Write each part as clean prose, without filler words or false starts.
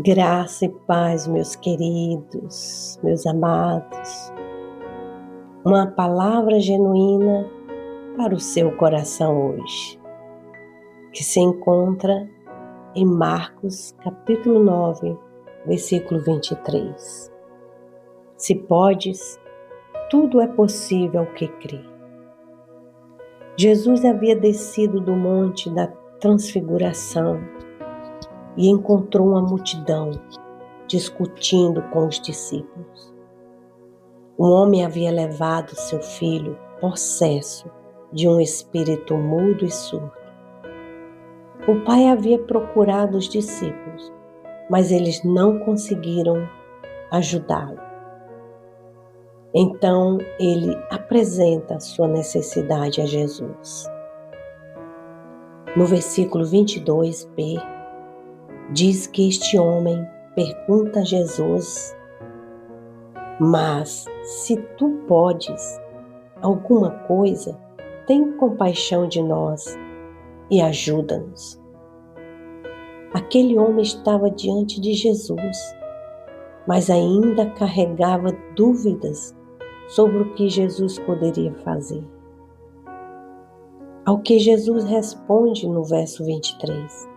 Graça e paz, meus queridos, meus amados. Uma palavra genuína para o seu coração hoje, que se encontra em Marcos, capítulo 9, versículo 23. Se podes, tudo é possível ao que crê. Jesus havia descido do monte da transfiguração e encontrou uma multidão discutindo com os discípulos. Um homem havia levado seu filho possesso de um espírito mudo e surdo. O pai havia procurado os discípulos, mas eles não conseguiram ajudá-lo. Então ele apresenta sua necessidade a Jesus. No versículo 22b, diz que este homem pergunta a Jesus: mas se tu podes alguma coisa, tem compaixão de nós e ajuda-nos. Aquele homem estava diante de Jesus, mas ainda carregava dúvidas sobre o que Jesus poderia fazer. Ao que Jesus responde no verso 23,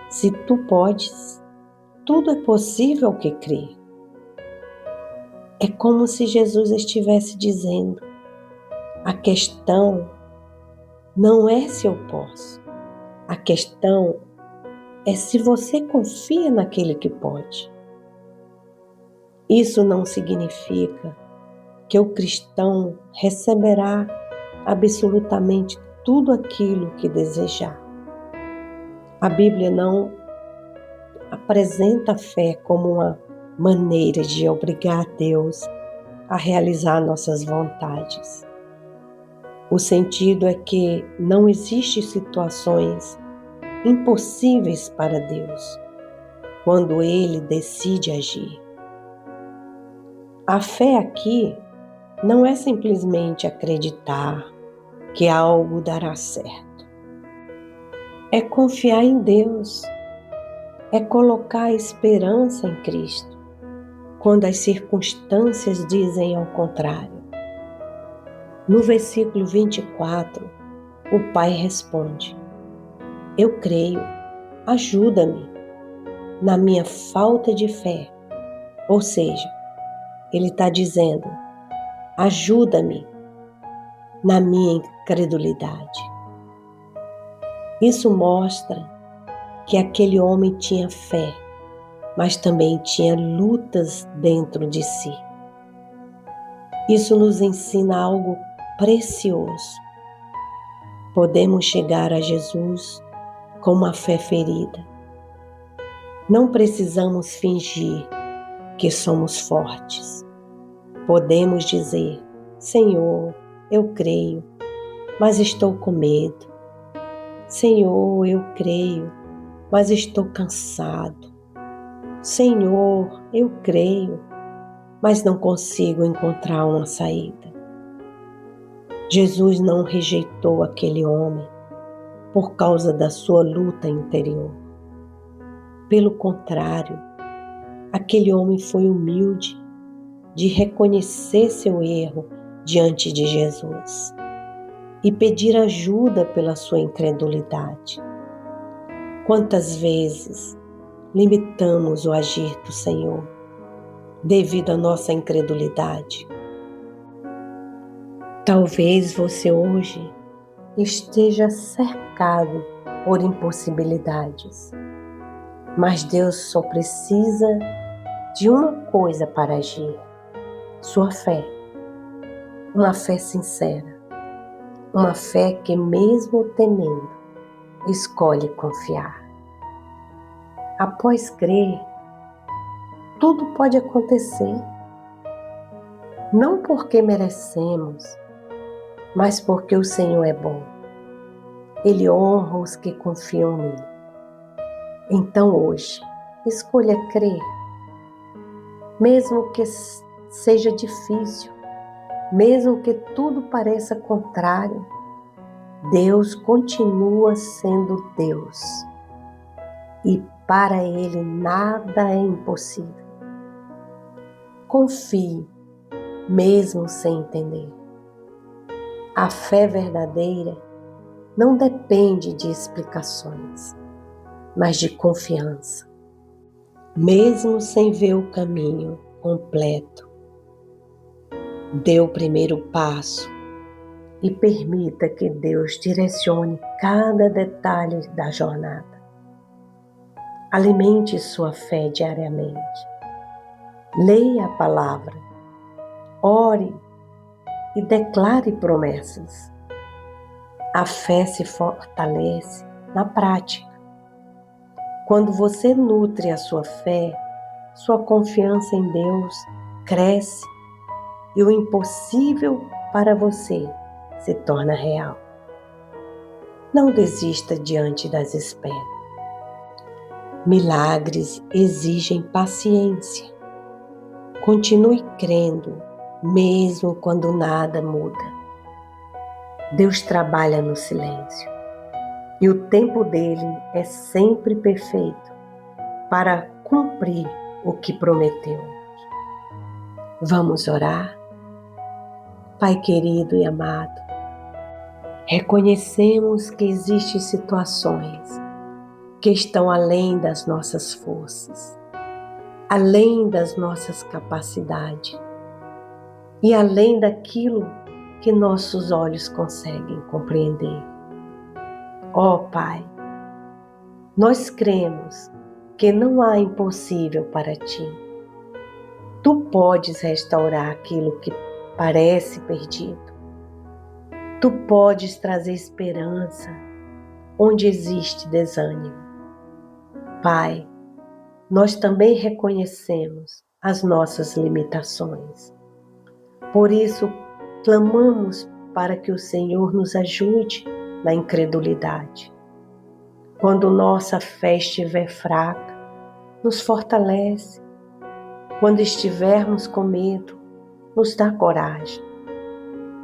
se tu podes, tudo é possível ao que crê. É como se Jesus estivesse dizendo: a questão não é se eu posso, a questão é se você confia naquele que pode. Isso não significa que o cristão receberá absolutamente tudo aquilo que desejar. A Bíblia não apresenta a fé como uma maneira de obrigar Deus a realizar nossas vontades. O sentido é que não existem situações impossíveis para Deus quando Ele decide agir. A fé aqui não é simplesmente acreditar que algo dará certo. É confiar em Deus, é colocar a esperança em Cristo quando as circunstâncias dizem ao contrário. No versículo 24, o pai responde: eu creio, ajuda-me na minha falta de fé. Ou seja, ele está dizendo: ajuda-me na minha incredulidade. Isso mostra que aquele homem tinha fé, mas também tinha lutas dentro de si. Isso nos ensina algo precioso. Podemos chegar a Jesus com uma fé ferida. Não precisamos fingir que somos fortes. Podemos dizer: Senhor, eu creio, mas estou com medo. Senhor, eu creio, mas estou cansado. Senhor, eu creio, mas não consigo encontrar uma saída. Jesus não rejeitou aquele homem por causa da sua luta interior. Pelo contrário, aquele homem foi humilde de reconhecer seu erro diante de Jesus e pedir ajuda pela sua incredulidade. Quantas vezes limitamos o agir do Senhor devido à nossa incredulidade? Talvez você hoje esteja cercado por impossibilidades, mas Deus só precisa de uma coisa para agir: sua fé. Uma fé sincera, uma fé que, mesmo temendo, escolhe confiar. Após crer, tudo pode acontecer. Não porque merecemos, mas porque o Senhor é bom. Ele honra os que confiam nele. Então hoje, escolha crer. Mesmo que seja difícil, mesmo que tudo pareça contrário, Deus continua sendo Deus. E para Ele nada é impossível. Confie, mesmo sem entender. A fé verdadeira não depende de explicações, mas de confiança. Mesmo sem ver o caminho completo, dê o primeiro passo e permita que Deus direcione cada detalhe da jornada. Alimente sua fé diariamente. Leia a palavra, ore e declare promessas. A fé se fortalece na prática. Quando você nutre a sua fé, sua confiança em Deus cresce e o impossível para você se torna real. Não desista diante das esperas. Milagres exigem paciência. Continue crendo, mesmo quando nada muda. Deus trabalha no silêncio e o tempo dele é sempre perfeito para cumprir o que prometeu. Vamos orar? Pai querido e amado, reconhecemos que existem situações que estão além das nossas forças, além das nossas capacidades e além daquilo que nossos olhos conseguem compreender. Ó Pai, nós cremos que não há impossível para Ti. Tu podes restaurar aquilo que parece perdido. Tu podes trazer esperança onde existe desânimo. Pai, nós também reconhecemos as nossas limitações. Por isso, clamamos para que o Senhor nos ajude na incredulidade. Quando nossa fé estiver fraca, nos fortalece. Quando estivermos com medo, nos dá coragem.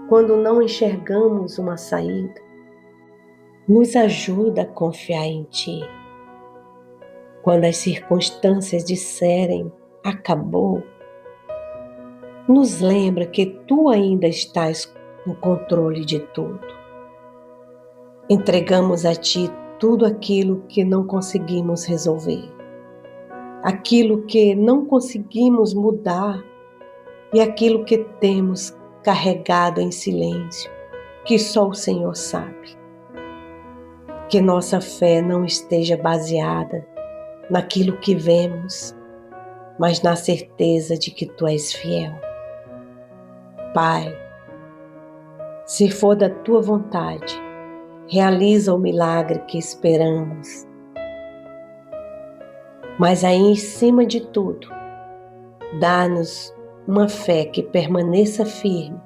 Quando não enxergamos uma saída, nos ajuda a confiar em Ti. Quando as circunstâncias disserem acabou, nos lembra que Tu ainda estás no controle de tudo. Entregamos a Ti tudo aquilo que não conseguimos resolver, aquilo que não conseguimos mudar e aquilo que temos carregado em silêncio, que só o Senhor sabe. Que nossa fé não esteja baseada naquilo que vemos, mas na certeza de que Tu és fiel. Pai, se for da Tua vontade, realiza o milagre que esperamos. Mas aí, em cima de tudo, dá-nos uma fé que permaneça firme,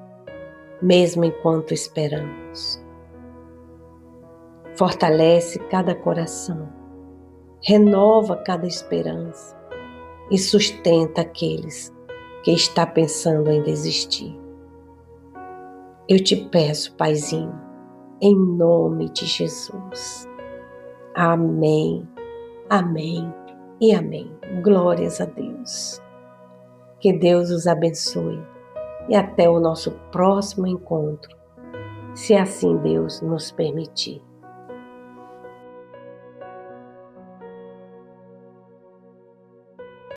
mesmo enquanto esperamos. Fortalece cada coração, renova cada esperança e sustenta aqueles que estão pensando em desistir. Eu te peço, Paizinho, em nome de Jesus. Amém, amém e amém. Glórias a Deus. Que Deus os abençoe e até o nosso próximo encontro, se assim Deus nos permitir.